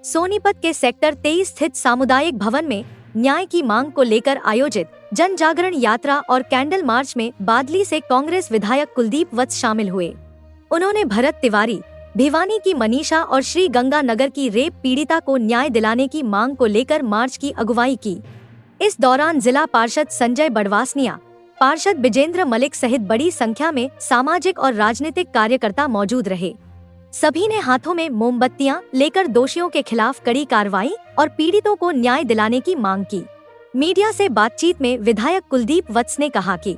सोनीपत के सेक्टर 23 स्थित सामुदायिक भवन में न्याय की मांग को लेकर आयोजित जन जागरण यात्रा और कैंडल मार्च में बादली से कांग्रेस विधायक कुलदीप वत्स शामिल हुए। उन्होंने भरत तिवारी, भिवानी की मनीषा और श्री गंगानगर की रेप पीड़िता को न्याय दिलाने की मांग को लेकर मार्च की अगुवाई की। इस दौरान जिला पार्षद संजय बड़वासनिया, पार्षद बिजेंद्र मलिक सहित बड़ी संख्या में सामाजिक और राजनीतिक कार्यकर्ता मौजूद रहे। सभी ने हाथों में मोमबत्तियां लेकर दोषियों के खिलाफ कड़ी कार्रवाई और पीड़ितों को न्याय दिलाने की मांग की। मीडिया से बातचीत में विधायक कुलदीप वत्स ने कहा कि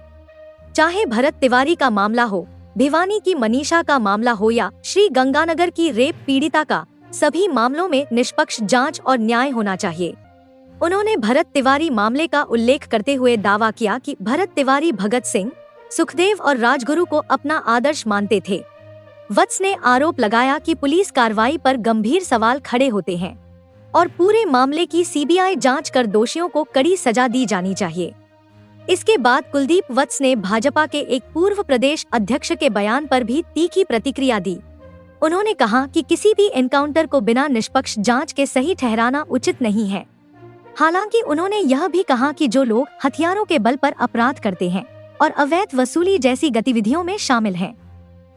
चाहे भरत तिवारी का मामला हो, भिवानी की मनीषा का मामला हो या श्री गंगानगर की रेप पीड़िता का, सभी मामलों में निष्पक्ष जांच और न्याय होना चाहिए। उन्होंने भरत तिवारी मामले का उल्लेख करते हुए दावा किया कि भरत तिवारी भगत सिंह, सुखदेव और राजगुरु को अपना आदर्श मानते थे। वत्स ने आरोप लगाया कि पुलिस कार्रवाई पर गंभीर सवाल खड़े होते हैं और पूरे मामले की सीबीआई जांच कर दोषियों को कड़ी सजा दी जानी चाहिए। इसके बाद कुलदीप वत्स ने भाजपा के एक पूर्व प्रदेश अध्यक्ष के बयान पर भी तीखी प्रतिक्रिया दी। उन्होंने कहा कि किसी भी एनकाउंटर को बिना निष्पक्ष जांच के सही ठहराना उचित नहीं है। हालांकि उन्होंने यह भी कहा कि जो लोग हथियारों के बल पर अपराध करते हैं और अवैध वसूली जैसी गतिविधियों में शामिल हैं,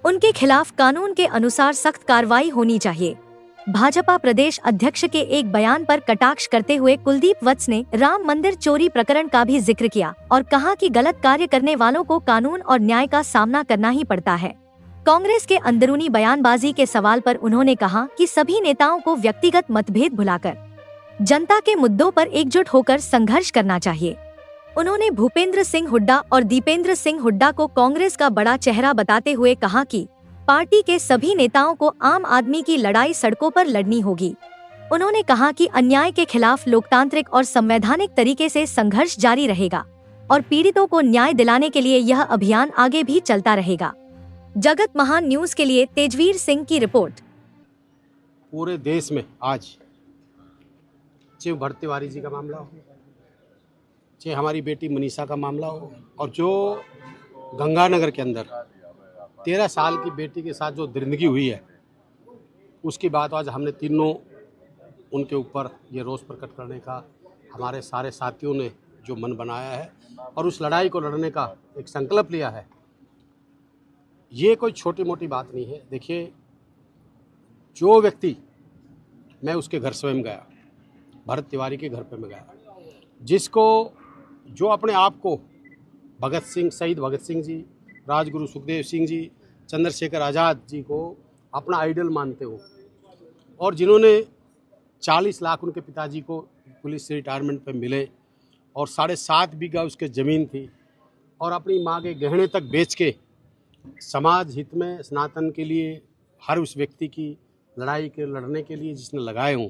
उनके खिलाफ कानून के अनुसार सख्त कार्रवाई होनी चाहिए। भाजपा प्रदेश अध्यक्ष के एक बयान पर कटाक्ष करते हुए कुलदीप वत्स ने राम मंदिर चोरी प्रकरण का भी जिक्र किया और कहा कि गलत कार्य करने वालों को कानून और न्याय का सामना करना ही पड़ता है। कांग्रेस के अंदरूनी बयानबाजी के सवाल पर उन्होंने कहा कि सभी नेताओं को व्यक्तिगत मतभेद भुलाकर जनता के मुद्दों पर एकजुट होकर संघर्ष करना चाहिए। उन्होंने भूपेंद्र सिंह हुड्डा और दीपेंद्र सिंह हुड्डा को कांग्रेस का बड़ा चेहरा बताते हुए कहा कि पार्टी के सभी नेताओं को आम आदमी की लड़ाई सड़कों पर लड़नी होगी। उन्होंने कहा कि अन्याय के खिलाफ लोकतांत्रिक और संवैधानिक तरीके से संघर्ष जारी रहेगा और पीड़ितों को न्याय दिलाने के लिए यह अभियान आगे भी चलता रहेगा। जगत महान न्यूज के लिए तेजवीर सिंह की रिपोर्ट। पूरे देश में आज चाहे भरत तिवारी जी का मामला हो, चाहे हमारी बेटी मनीषा का मामला हो, और जो गंगानगर के अंदर 13 साल की बेटी के साथ जो दरिंदगी हुई है, उसकी बात आज हमने तीनों उनके ऊपर ये रोष प्रकट करने का हमारे सारे साथियों ने जो मन बनाया है और उस लड़ाई को लड़ने का एक संकल्प लिया है। ये कोई छोटी मोटी बात नहीं है। देखिए, जो व्यक्ति, मैं उसके घर स्वयं गया, भरत तिवारी के घर पे मैं गया, जिसको जो अपने आप को भगत सिंह, शहीद भगत सिंह जी, राजगुरु सुखदेव सिंह जी, चंद्रशेखर आज़ाद जी को अपना आइडल मानते हो, और जिन्होंने 40 लाख उनके पिताजी को पुलिस से रिटायरमेंट पे मिले और 7.5 बीघा उसके ज़मीन थी, और अपनी माँ के गहने तक बेच के समाज हित में सनातन के लिए हर उस व्यक्ति की लड़ाई के लड़ने के लिए जिसने लगाए हों,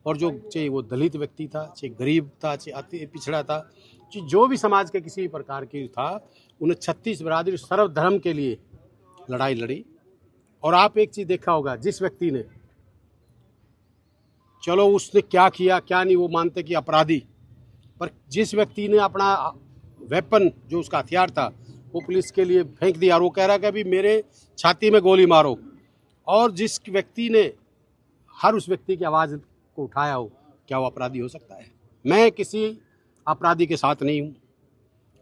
और जो चाहे वो दलित व्यक्ति था, चाहे गरीब था, चाहे अति पिछड़ा था, जो भी समाज के किसी भी प्रकार की था, उन्हें 36 बरादरी सर्वधर्म के लिए लड़ाई लड़ी। और आप एक चीज़ देखा होगा, जिस व्यक्ति ने, चलो उसने क्या किया क्या नहीं वो मानते कि अपराधी, पर जिस व्यक्ति ने अपना वेपन, जो उसका हथियार था, वो पुलिस के लिए फेंक दिया और वो कह रहा कि अभी मेरे छाती में गोली मारो, और जिस व्यक्ति ने हर उस व्यक्ति की आवाज़ को उठाया हो, क्या वो अपराधी हो सकता है? मैं किसी अपराधी के साथ नहीं हूँ,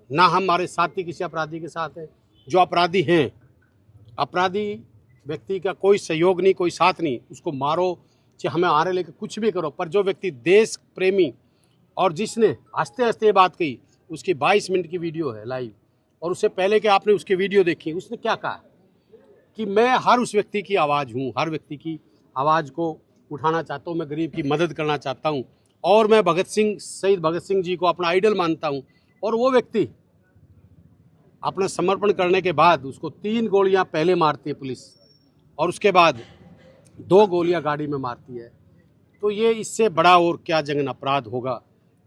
ना हमारे साथी किसी अपराधी के साथ है। जो अपराधी हैं, अपराधी व्यक्ति का कोई सहयोग नहीं, कोई साथ नहीं, उसको मारो, चाहे हमें आरे लेकर कुछ भी करो, पर जो व्यक्ति देश प्रेमी और जिसने हंसते हंसते बात कही, उसकी 22 मिनट की वीडियो है लाइव, और उससे पहले कि आपने उसकी वीडियो देखी, उसने क्या कहा कि मैं हर उस व्यक्ति की आवाज़ हूँ, हर व्यक्ति की आवाज़ को उठाना चाहता हूँ, मैं गरीब की मदद करना चाहता हूँ, और मैं भगत सिंह, शहीद भगत सिंह जी को अपना आइडल मानता हूँ। और वो व्यक्ति अपना समर्पण करने के बाद उसको 3 गोलियां पहले मारती है पुलिस, और उसके बाद 2 गोलियां गाड़ी में मारती है। तो ये इससे बड़ा और क्या जघन्य अपराध होगा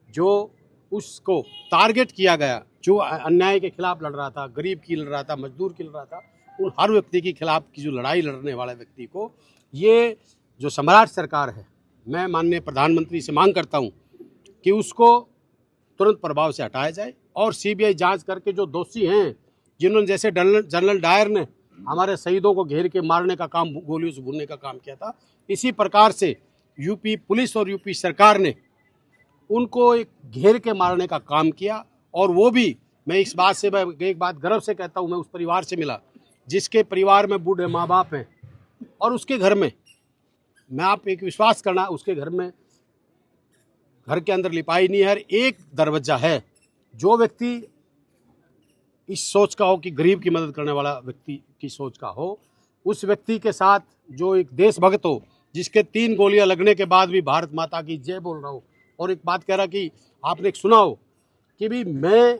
जो उसको टारगेट किया गया, जो अन्याय के खिलाफ लड़ रहा था, गरीब की लड़ रहा था, मजदूर की लड़ रहा था, उन हर व्यक्ति के खिलाफ की जो लड़ाई लड़ने वाले व्यक्ति को, ये जो सम्राट सरकार है, मैं माननीय प्रधानमंत्री से मांग करता हूं कि उसको तुरंत प्रभाव से हटाया जाए और सीबीआई जांच करके जो दोषी हैं, जिन्होंने जैसे जनरल डायर ने हमारे शहीदों को घेर के मारने का काम, गोलियों से भूनने का काम किया था, इसी प्रकार से यूपी पुलिस और यूपी सरकार ने उनको एक घेर के मारने का काम किया। और वो भी मैं इस बात से, मैं एक बात गर्व से कहता हूँ, मैं उस परिवार से मिला जिसके परिवार में बूढ़े माँ बाप हैं, और उसके घर में, मैं आप एक विश्वास करना, उसके घर में, घर के अंदर लिपाई नहीं है, एक दरवाजा है। जो व्यक्ति इस सोच का हो कि गरीब की मदद करने वाला व्यक्ति की सोच का हो, उस व्यक्ति के साथ जो एक देशभक्त हो, जिसके 3 गोलियां लगने के बाद भी भारत माता की जय बोल रहा हो, और एक बात कह रहा कि आपने एक सुना हो कि भी मैं,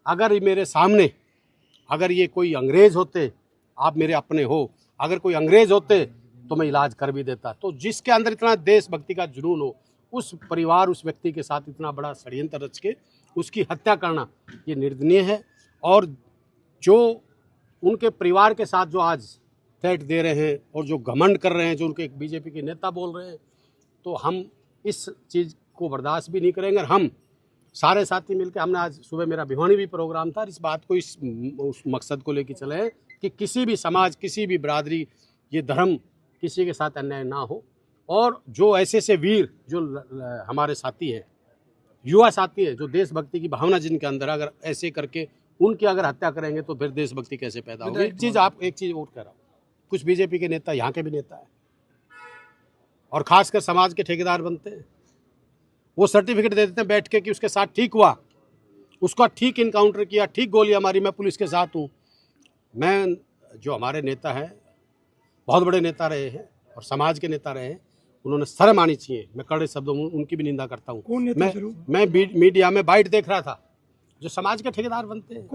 अगर मेरे सामने अगर ये कोई अंग्रेज होते, आप मेरे अपने हो, अगर कोई अंग्रेज होते तो मैं इलाज कर भी देता। तो जिसके अंदर इतना देशभक्ति का जुनून हो, उस परिवार, उस व्यक्ति के साथ इतना बड़ा षड्यंत्र रच के उसकी हत्या करना, ये निंदनीय है। और जो उनके परिवार के साथ जो आज थ्रेट दे रहे हैं और जो घमंड कर रहे हैं, जो उनके एक बीजेपी के नेता बोल रहे हैं, तो हम इस चीज़ को बर्दाश्त भी नहीं करेंगे। और हम सारे साथी मिलकर, हमने आज सुबह, मेरा भिवानी भी प्रोग्राम था, इस बात को, उस मकसद को लेकर चले हैं कि किसी भी समाज, किसी भी बिरादरी, ये धर्म, किसी के साथ अन्याय ना हो। और जो ऐसे वीर जो हमारे साथी हैं, युवा साथी है, जो देशभक्ति की भावना जिनके अंदर, अगर ऐसे करके उनकी अगर हत्या करेंगे तो फिर देशभक्ति कैसे पैदा होगी। एक चीज़ और कह रहा हूँ, कुछ बीजेपी के नेता, यहाँ के भी नेता है, और खासकर समाज के ठेकेदार बनते हैं, वो सर्टिफिकेट दे देते हैं बैठ के कि उसके साथ ठीक हुआ, उसका ठीक इनकाउंटर किया, ठीक गोलियां मारी, मैं पुलिस के साथ हूँ। मैं, जो हमारे नेता हैं, बहुत बड़े नेता रहे हैं और समाज के नेता रहे हैं, उन्होंने शर्म आनी चाहिए। मैं कड़े शब्दों में उनकी भी निंदा करता हूँ। मैं मीडिया में बाइट देख रहा था, जो समाज के ठेकेदार बनते हैं।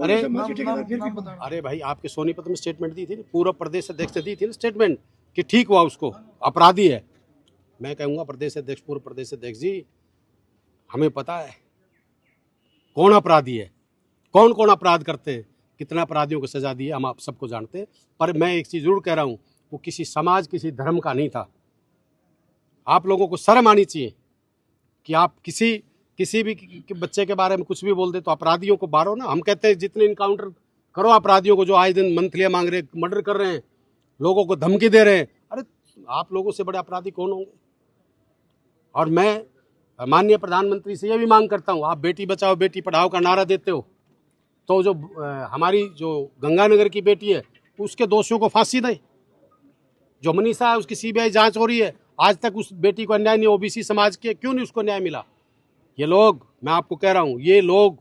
अरे भाई, आपके सोनीपत में स्टेटमेंट दी थी, पूर्व प्रदेश अध्यक्ष दी थी ना स्टेटमेंट कि ठीक हुआ, उसको अपराधी है। मैं कहूँगा प्रदेश अध्यक्ष, पूर्व प्रदेश अध्यक्ष जी, हमें पता है कौन अपराधी है, कौन कौन अपराध करते हैं, कितना अपराधियों को सजा दी है, हम आप सबको जानते हैं। पर मैं एक चीज़ जरूर कह रहा हूँ, वो किसी समाज, किसी धर्म का नहीं था। आप लोगों को शर्म आनी चाहिए कि आप किसी भी बच्चे के बारे में कुछ भी बोल दे, तो अपराधियों को बारो ना। हम कहते हैं जितने इनकाउंटर करो अपराधियों को, जो आए दिन मंथलियाँ मांग रहे, मर्डर कर रहे हैं, लोगों को धमकी दे रहे हैं। अरे आप लोगों से बड़े अपराधी कौन होंगे। और मैं माननीय प्रधानमंत्री से ये भी मांग करता हूँ, आप बेटी बचाओ बेटी पढ़ाओ का नारा देते हो, तो जो हमारी जो गंगानगर की बेटी है, उसके दोषियों को फांसी दे। जो मनीषा है, उसकी सीबीआई जांच हो रही है, आज तक उस बेटी को अन्याय नहीं, ओबीसी समाज के, क्यों नहीं उसको न्याय मिला। ये लोग, मैं आपको कह रहा हूँ, ये लोग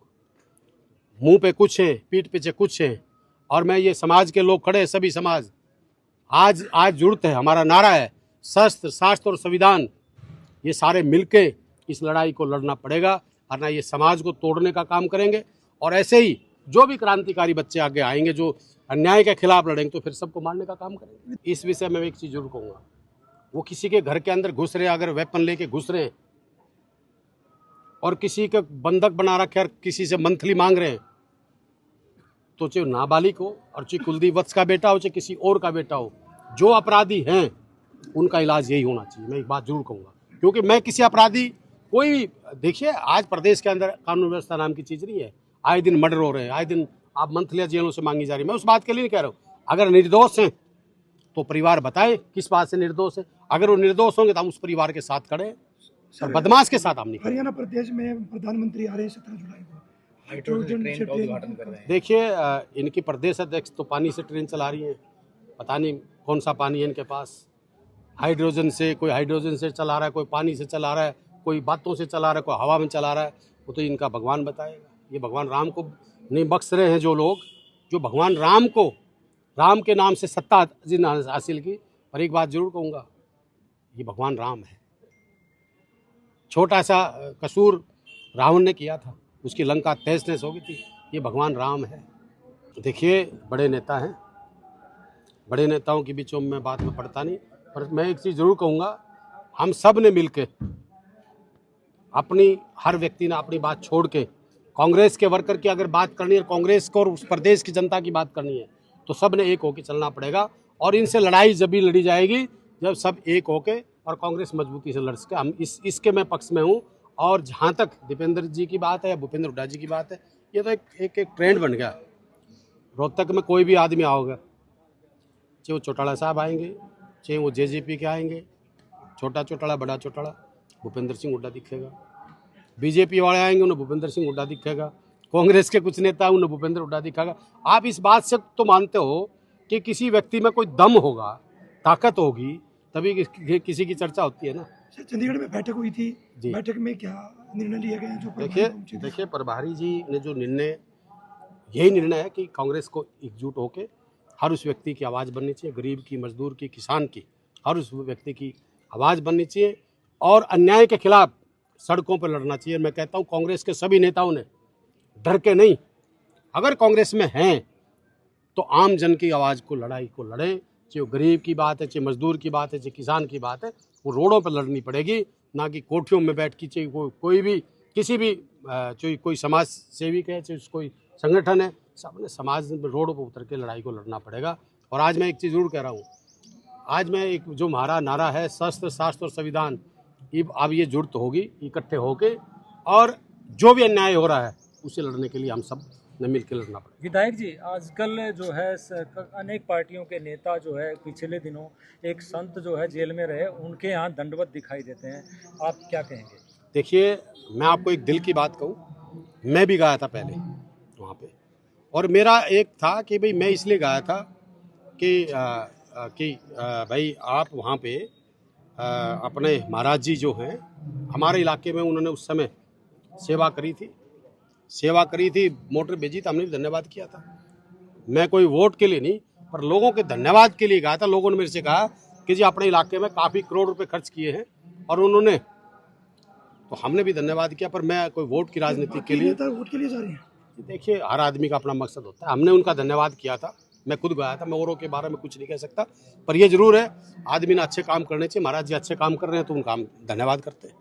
मुंह पे कुछ हैं, पीठ पीछे कुछ हैं। और मैं, ये समाज के लोग खड़े हैं, सभी समाज, आज जुड़ते हैं। हमारा नारा है शस्त्र, शास्त्र और संविधान, ये सारे मिलके इस लड़ाई को लड़ना पड़ेगा, वरना ये समाज को तोड़ने का काम करेंगे। और ऐसे ही जो भी क्रांतिकारी बच्चे आगे आएंगे, जो अन्याय के खिलाफ लड़ेंगे, तो फिर सबको मारने का काम करेंगे। इस विषय में एक चीज़ जरूर कहूँगा, वो किसी के घर के अंदर घुस रहे, अगर वेपन लेके घुस रहे हैं और किसी का बंधक बना रखे और किसी से मंथली मांग रहे हैं, तो चाहे नाबालिग हो और चाहे कुलदीप वत्स का बेटा हो, चाहे किसी और का बेटा हो, जो अपराधी हैं उनका इलाज यही होना चाहिए। मैं एक बात जरूर कहूँगा, क्योंकि मैं किसी अपराधी, कोई भी, देखिए आज प्रदेश के अंदर कानून व्यवस्था नाम की चीज़ नहीं है, आए दिन मर्डर हो रहे हैं, आए दिन आप मंथलियाँ जेलों से मांगी जा रही है। मैं उस बात के लिए नहीं कह रहा हूँ, अगर निर्दोष हैं तो परिवार बताए किस बात से निर्दोष है। अगर वो निर्दोष होंगे तो हम उस परिवार के साथ खड़े हैं, और बदमाश के साथ हम नहीं। हरियाणा प्रदेश में प्रधानमंत्री आ रहे हैं 17 जुलाई को, हाइड्रोजन ट्रेन का उद्घाटन कर रहे हैं। देखिए, इनकी प्रदेश अध्यक्ष तो पानी से ट्रेन चला रही है, पता नहीं कौन सा पानी है इनके पास। हाइड्रोजन से, कोई हाइड्रोजन से चला रहा है, कोई पानी से चला रहा है, कोई बातों से चला रहा है, कोई हवा में चला रहा है, वो तो इनका भगवान बताएगा। ये भगवान राम को नहीं बख्श रहे हैं जो लोग, जो भगवान राम को, राम के नाम से सत्ता जिन्होंने हासिल की। पर एक बात जरूर कहूँगा, ये भगवान राम है। छोटा सा कसूर रावण ने किया था, उसकी लंका तहस नहस हो गई थी, ये भगवान राम है। देखिए, बड़े नेता हैं, बड़े नेताओं के बीचों में बात में पड़ता नहीं, पर मैं एक चीज़ जरूर कहूँगा, हम सब ने मिलके, अपनी, हर व्यक्ति ने अपनी बात छोड़ के, कांग्रेस के वर्कर की अगर बात करनी है, कांग्रेस को और उस प्रदेश की जनता की बात करनी है, तो सब ने एक होकर चलना पड़ेगा। और इनसे लड़ाई जब भी लड़ी जाएगी जब सब एक होके और कांग्रेस मजबूती से लड़ सके। हम इसके मैं पक्ष में हूँ। और जहाँ तक दीपेंद्र जी की बात है या भूपेंद्र हुड्डा जी की बात है, ये तो एक ट्रेंड बन गया। रोहतक में कोई भी आदमी आओगे, चाहे वो चौटाला साहब आएंगे, चाहे वो जेजेपी के आएंगे, छोटा चौटाला बड़ा चौटाला भूपेंद्र सिंह हुड्डा दिखेगा। बीजेपी वाले आएंगे उन्हें भूपेंद्र सिंह हुड्डा दिखेगा। कांग्रेस के कुछ नेता उन्हें भूपेंद्र हुड्डा दिखेगा। आप इस बात से तो मानते हो कि किसी व्यक्ति में कोई दम होगा, ताकत होगी, तभी किसी की चर्चा होती है ना। सर, चंडीगढ़ में बैठक हुई थी, जी। बैठक में क्या निर्णय लिया गया जो प्रभारी पहुंचे थे? देखिए प्रभारी जी ने जो निर्णय, यही निर्णय है कि कांग्रेस को एकजुट होकर हर उस व्यक्ति की आवाज़ बननी चाहिए, गरीब की, मजदूर की, किसान की, हर उस व्यक्ति की आवाज़ बननी चाहिए और अन्याय के खिलाफ सड़कों पर लड़ना चाहिए। मैं कहता हूँ कांग्रेस के सभी नेताओं ने डर के नहीं, अगर कांग्रेस में हैं तो आम जन की आवाज़ को, लड़ाई को लड़ें, चाहे वो गरीब की बात है, चाहे मजदूर की बात है, चाहे किसान की बात है, वो रोडों पर लड़नी पड़ेगी, ना कि कोठियों में बैठ के। चाहे कोई भी, किसी भी, चाहे कोई समाज सेविक है, चाहे कोई संगठन है, सबने समाज में रोडों पर उतर के लड़ाई को लड़ना पड़ेगा। और आज मैं एक चीज़ जरूर कह रहा हूँ, आज मैं एक जो हमारा नारा है शस्त्र, शास्त्र और संविधान, अब ये जरूरत होगी इकट्ठे होके, और जो भी अन्याय हो रहा है उसे लड़ने के लिए हम सब ने मिल के लड़ना पड़ेगा। विधायक जी, आजकल जो है अनेक पार्टियों के नेता जो है, पिछले दिनों एक संत जो है जेल में रहे, उनके यहाँ दंडवत दिखाई देते हैं, आप क्या कहेंगे? देखिए, मैं आपको एक दिल की बात कहूँ, मैं भी गया था पहले वहाँ पे, और मेरा एक था कि भाई मैं इसलिए गया था कि भाई आप वहाँ पे अपने महाराज जी जो हैं हमारे इलाके में, उन्होंने उस समय सेवा करी थी, मोटर भेजी तो हमने भी धन्यवाद किया था। मैं कोई वोट के लिए नहीं, पर लोगों के धन्यवाद के लिए गया था। लोगों ने मेरे से कहा कि जी अपने इलाके में काफ़ी करोड़ रुपए खर्च किए हैं, और उन्होंने, तो हमने भी धन्यवाद किया। पर मैं कोई वोट की राजनीति के लिए, वोट के लिए जा रहे हैं। देखिए हर आदमी का अपना मकसद होता है, हमने उनका धन्यवाद किया था, मैं खुद गया था, मैं औरों के बारे में कुछ नहीं कह सकता, पर ये जरूर है आदमी ने अच्छे काम करने चाहिए। महाराज जी अच्छे काम कर रहे हैं तो उनका हम धन्यवाद करते हैं।